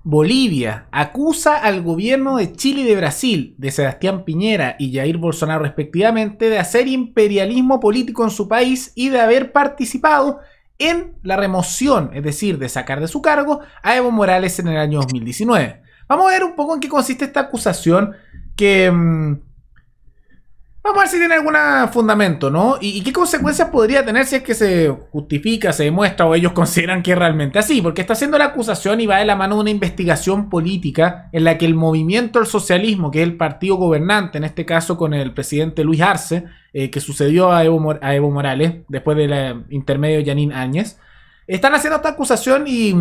Bolivia acusa al gobierno de Chile y de Brasil, de Sebastián Piñera y Jair Bolsonaro respectivamente, de hacer imperialismo político en su país y de haber participado en la remoción, es decir, de sacar de su cargo a Evo Morales en el año 2019. Vamos a ver un poco en qué consiste esta acusación que... Vamos a ver si tiene algún fundamento, ¿no? ¿Y qué consecuencias podría tener si es que se justifica, se demuestra o ellos consideran que es realmente así? Porque está haciendo la acusación y va de la mano de una investigación política en la que el movimiento al socialismo, que es el partido gobernante, en este caso con el presidente Luis Arce, que sucedió a Evo Morales después del intermedio de Jeanine Áñez, están haciendo esta acusación y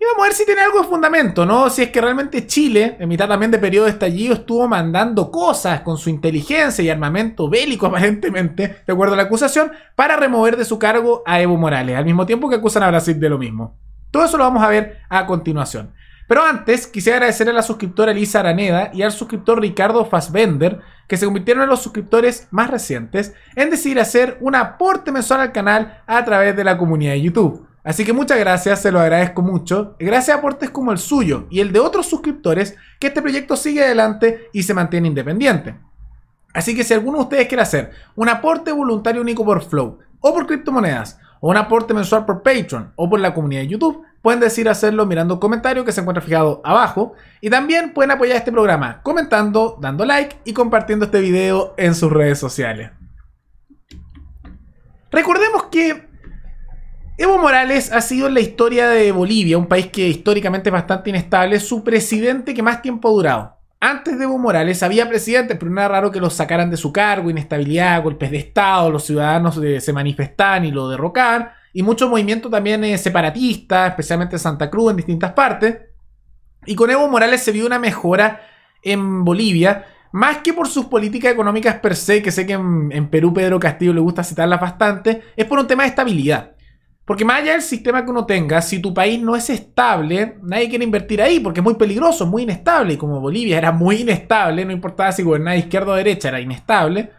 vamos a ver si tiene algo de fundamento, ¿no? Si es que realmente Chile, en mitad también de periodo de estallido, estuvo mandando cosas con su inteligencia y armamento bélico, aparentemente, de acuerdo a la acusación, para remover de su cargo a Evo Morales, al mismo tiempo que acusan a Brasil de lo mismo. Todo eso lo vamos a ver a continuación. Pero antes, quisiera agradecer a la suscriptora Elisa Araneda y al suscriptor Ricardo Fassbender, que se convirtieron en los suscriptores más recientes en decidir hacer un aporte mensual al canal a través de la comunidad de YouTube. Así que muchas gracias, se lo agradezco mucho. Gracias a aportes como el suyo y el de otros suscriptores, que este proyecto sigue adelante y se mantiene independiente. Así que si alguno de ustedes quiere hacer un aporte voluntario único por Flow, o por criptomonedas, o un aporte mensual por Patreon, o por la comunidad de YouTube, pueden decidir hacerlo mirando un comentario que se encuentra fijado abajo. Y también pueden apoyar este programa comentando, dando like y compartiendo este video en sus redes sociales. Recordemos que Evo Morales ha sido en la historia de Bolivia, un país que históricamente es bastante inestable, su presidente que más tiempo ha durado. Antes de Evo Morales había presidentes, pero no era raro que los sacaran de su cargo, inestabilidad, golpes de estado, los ciudadanos se manifestaban y lo derrocaban, y muchos movimientos también separatistas, especialmente en Santa Cruz, en distintas partes. Y con Evo Morales se vio una mejora en Bolivia, más que por sus políticas económicas per se, que sé que en Perú Pedro Castillo le gusta citarlas bastante, es por un tema de estabilidad. Porque más allá del sistema que uno tenga, si tu país no es estable, nadie quiere invertir ahí porque es muy peligroso, muy inestable. Y como Bolivia era muy inestable, no importaba si gobernaba izquierda o derecha, era inestable,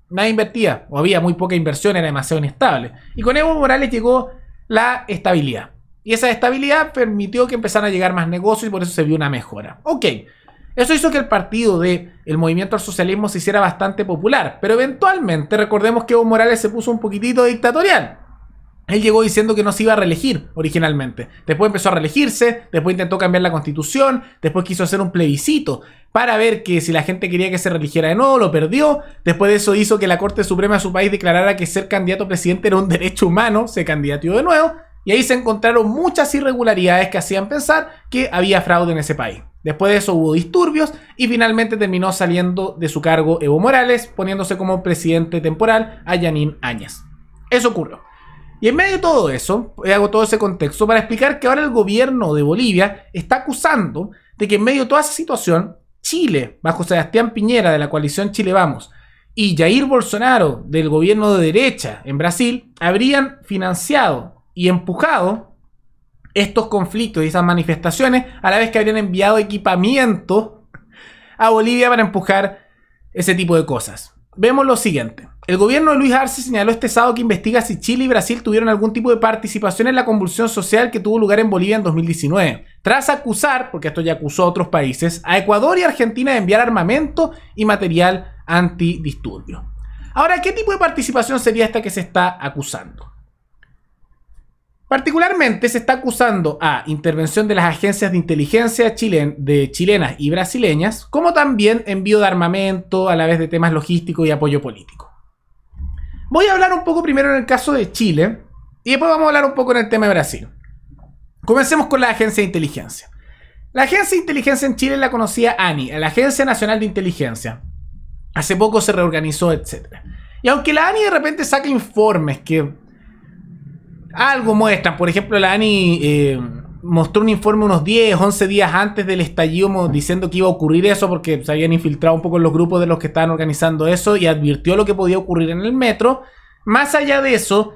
nadie invertía o había muy poca inversión, era demasiado inestable. Y con Evo Morales llegó la estabilidad. Y esa estabilidad permitió que empezaran a llegar más negocios y por eso se vio una mejora. Ok, eso hizo que el partido del movimiento al socialismo se hiciera bastante popular. Pero eventualmente recordemos que Evo Morales se puso un poquitito dictatorial. Él llegó diciendo que no se iba a reelegir originalmente. Después empezó a reelegirse, después intentó cambiar la constitución, después quiso hacer un plebiscito para ver que si la gente quería que se reeligiera de nuevo, lo perdió. Después de eso hizo que la Corte Suprema de su país declarara que ser candidato a presidente era un derecho humano, se candidateó de nuevo, y ahí se encontraron muchas irregularidades que hacían pensar que había fraude en ese país. Después de eso hubo disturbios y finalmente terminó saliendo de su cargo Evo Morales, poniéndose como presidente temporal a Jeanine Áñez. Eso ocurrió. Y en medio de todo eso, hago todo ese contexto para explicar que ahora el gobierno de Bolivia está acusando de que en medio de toda esa situación, Chile, bajo Sebastián Piñera de la coalición Chile Vamos, y Jair Bolsonaro del gobierno de derecha en Brasil, habrían financiado y empujado estos conflictos y esas manifestaciones, a la vez que habrían enviado equipamiento a Bolivia para empujar ese tipo de cosas. Vemos lo siguiente. El gobierno de Luis Arce señaló este sábado que investiga si Chile y Brasil tuvieron algún tipo de participación en la convulsión social que tuvo lugar en Bolivia en 2019. Tras acusar, porque esto ya acusó a otros países, a Ecuador y Argentina de enviar armamento y material antidisturbio. Ahora, ¿qué tipo de participación sería esta que se está acusando? Particularmente se está acusando a intervención de las agencias de inteligencia chilenas y brasileñas, como también envío de armamento a la vez de temas logísticos y apoyo político. Voy a hablar un poco primero en el caso de Chile y después vamos a hablar un poco en el tema de Brasil. Comencemos con la agencia de inteligencia. La agencia de inteligencia en Chile la conocía ANI, la Agencia Nacional de Inteligencia. Hace poco se reorganizó, etc. Y aunque la ANI de repente saca informes que algo muestran, por ejemplo la ANI mostró un informe unos 10, 11 días antes del estallido diciendo que iba a ocurrir eso porque se habían infiltrado un poco en los grupos de los que estaban organizando eso y advirtió lo que podía ocurrir en el metro. Más allá de eso,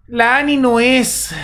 la ANI no es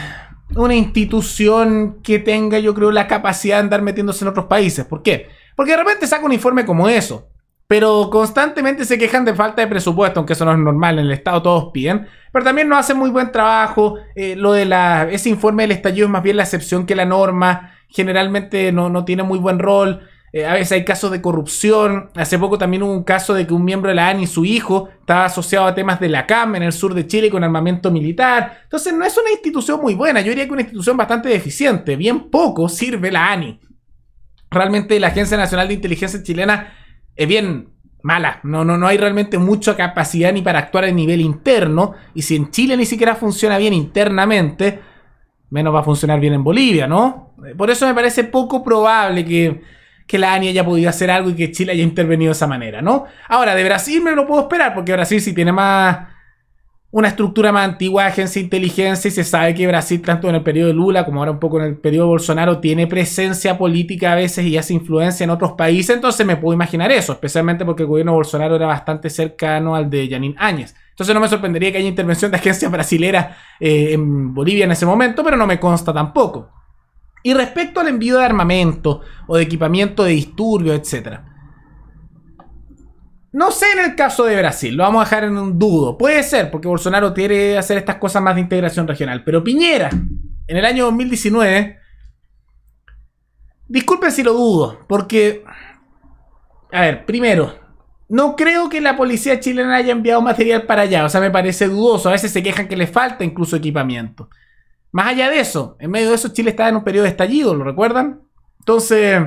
una institución que tenga, yo creo, la capacidad de andar metiéndose en otros países. ¿Por qué? Porque de repente saca un informe como eso, pero constantemente se quejan de falta de presupuesto, aunque eso no es normal, en el Estado todos piden, pero también no hacen muy buen trabajo. Ese informe del estallido es más bien la excepción que la norma. generalmente no tiene muy buen rol. A veces hay casos de corrupción. Hace poco también hubo un caso de que un miembro de la ANI, su hijo, estaba asociado a temas de la CAM en el sur de Chile con armamento militar. Entonces no es una institución muy buena. Yo diría que es una institución bastante deficiente. Bien poco sirve la ANI. Realmente la Agencia Nacional de Inteligencia chilena es bien mala. No hay realmente mucha capacidad ni para actuar a nivel interno. Y si en Chile ni siquiera funciona bien internamente, menos va a funcionar bien en Bolivia, ¿no? Por eso me parece poco probable que la ANI haya podido hacer algo y que Chile haya intervenido de esa manera, ¿no? Ahora, de Brasil me lo puedo esperar, porque Brasil sí tiene una estructura más antigua de agencia de inteligencia, y se sabe que Brasil, tanto en el periodo de Lula como ahora un poco en el periodo de Bolsonaro, tiene presencia política a veces y hace influencia en otros países. Entonces me puedo imaginar eso, especialmente porque el gobierno de Bolsonaro era bastante cercano al de Jeanine Áñez. Entonces no me sorprendería que haya intervención de agencias brasileras en Bolivia en ese momento, pero no me consta tampoco. Y respecto al envío de armamento o de equipamiento de disturbios, etc. No sé en el caso de Brasil, lo vamos a dejar en un dudo. Puede ser, porque Bolsonaro quiere hacer estas cosas más de integración regional. Pero Piñera, en el año 2019, disculpen si lo dudo, porque, a ver, primero, no creo que la policía chilena haya enviado material para allá. O sea, me parece dudoso. A veces se quejan que le falta incluso equipamiento. Más allá de eso, en medio de eso Chile estaba en un periodo de estallido, ¿lo recuerdan? Entonces,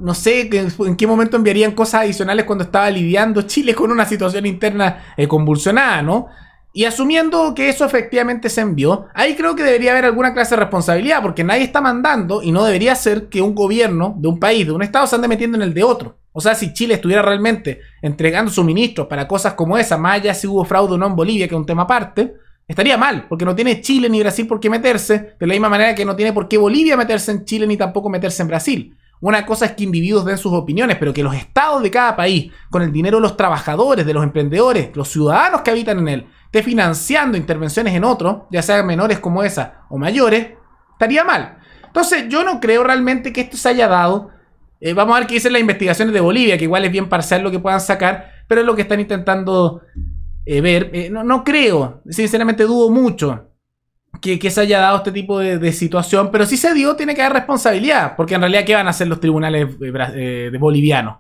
no sé en qué momento enviarían cosas adicionales cuando estaba lidiando Chile con una situación interna convulsionada, ¿no? Y asumiendo que eso efectivamente se envió, ahí creo que debería haber alguna clase de responsabilidad, porque nadie está mandando y no debería ser que un gobierno de un país, de un estado, se ande metiendo en el de otro. O sea, si Chile estuviera realmente entregando suministros para cosas como esa, más allá si hubo fraude o no en Bolivia, que es un tema aparte, estaría mal, porque no tiene Chile ni Brasil por qué meterse, de la misma manera que no tiene por qué Bolivia meterse en Chile ni tampoco meterse en Brasil. Una cosa es que individuos den sus opiniones, pero que los estados de cada país, con el dinero de los trabajadores, de los emprendedores, los ciudadanos que habitan en él, esté financiando intervenciones en otros, ya sean menores como esa o mayores, estaría mal. Entonces yo no creo realmente que esto se haya dado. Vamos a ver qué dicen las investigaciones de Bolivia, que igual es bien parcial lo que puedan sacar, pero es lo que están intentando ver. No creo, sinceramente dudo mucho que se haya dado este tipo de situación, pero si se dio tiene que haber responsabilidad, porque en realidad ¿qué van a hacer los tribunales de bolivianos?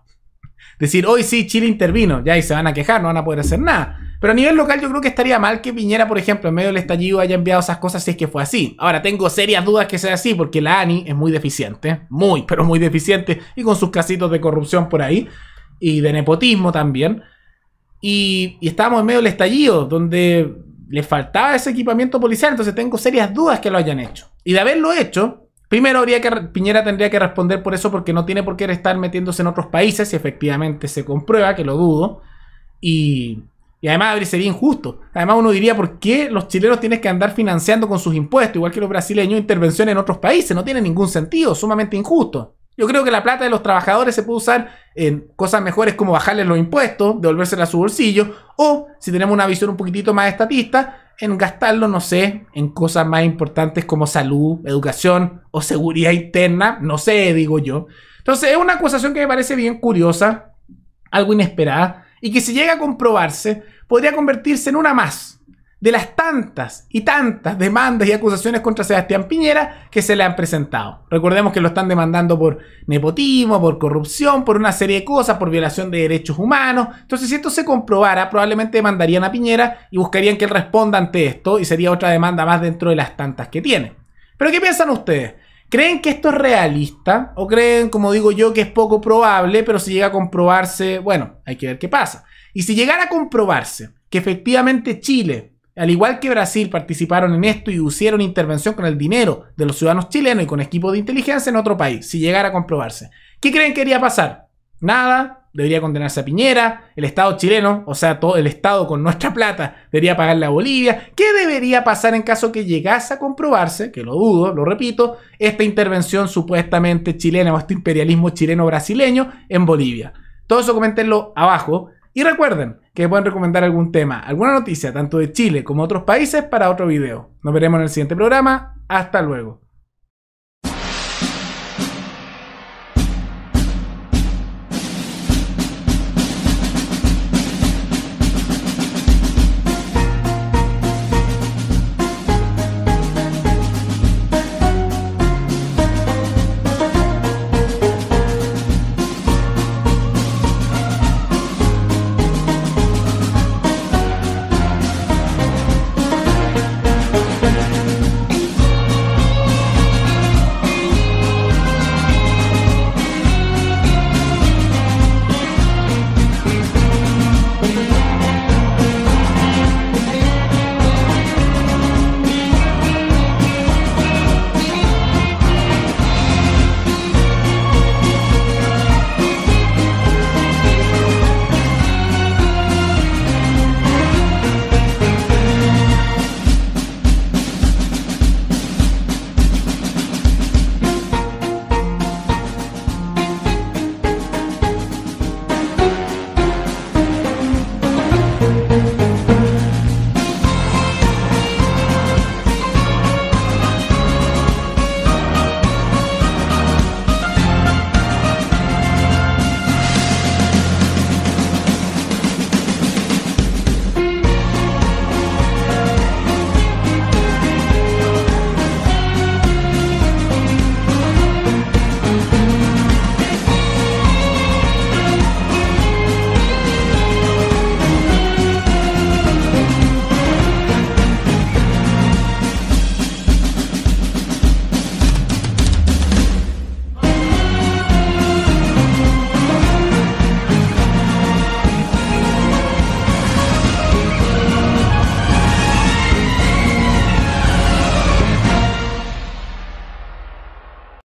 Decir, hoy sí, Chile intervino, ya, y se van a quejar, no van a poder hacer nada. Pero a nivel local yo creo que estaría mal que Piñera, por ejemplo, en medio del estallido haya enviado esas cosas si es que fue así. Ahora, tengo serias dudas que sea así, porque la ANI es muy deficiente, muy, pero muy deficiente, y con sus casitos de corrupción por ahí, y de nepotismo también. Y estábamos en medio del estallido, donde le faltaba ese equipamiento policial, entonces tengo serias dudas que lo hayan hecho. Y de haberlo hecho, primero Piñera tendría que responder por eso, porque no tiene por qué estar metiéndose en otros países, si efectivamente se comprueba, que lo dudo. Y además sería injusto. Además uno diría, ¿por qué los chilenos tienen que andar financiando con sus impuestos, igual que los brasileños, intervención en otros países? No tiene ningún sentido, sumamente injusto. Yo creo que la plata de los trabajadores se puede usar en cosas mejores como bajarles los impuestos, devolvérsela a su bolsillo, o, si tenemos una visión un poquitito más estatista, en gastarlo, no sé, en cosas más importantes como salud, educación o seguridad interna, no sé, digo yo. Entonces es una acusación que me parece bien curiosa, algo inesperada, y que si llega a comprobarse, podría convertirse en una más de las tantas y tantas demandas y acusaciones contra Sebastián Piñera que se le han presentado. Recordemos que lo están demandando por nepotismo, por corrupción, por una serie de cosas, por violación de derechos humanos. Entonces, si esto se comprobara, probablemente demandarían a Piñera y buscarían que él responda ante esto, y sería otra demanda más dentro de las tantas que tiene. ¿Pero qué piensan ustedes? ¿Creen que esto es realista? ¿O creen, como digo yo, que es poco probable, pero si llega a comprobarse, bueno, hay que ver qué pasa? Y si llegara a comprobarse que efectivamente Chile, al igual que Brasil, participaron en esto y hicieron intervención con el dinero de los ciudadanos chilenos y con equipos de inteligencia en otro país, si llegara a comprobarse, ¿qué creen que debería pasar? Nada, debería condenarse a Piñera, el Estado chileno, o sea, todo el Estado con nuestra plata, debería pagarle a Bolivia. ¿Qué debería pasar en caso que llegase a comprobarse, que lo dudo, lo repito, esta intervención supuestamente chilena o este imperialismo chileno-brasileño en Bolivia? Todo eso coméntenlo abajo. Y recuerden que pueden recomendar algún tema, alguna noticia, tanto de Chile como de otros países, para otro video. Nos veremos en el siguiente programa. Hasta luego.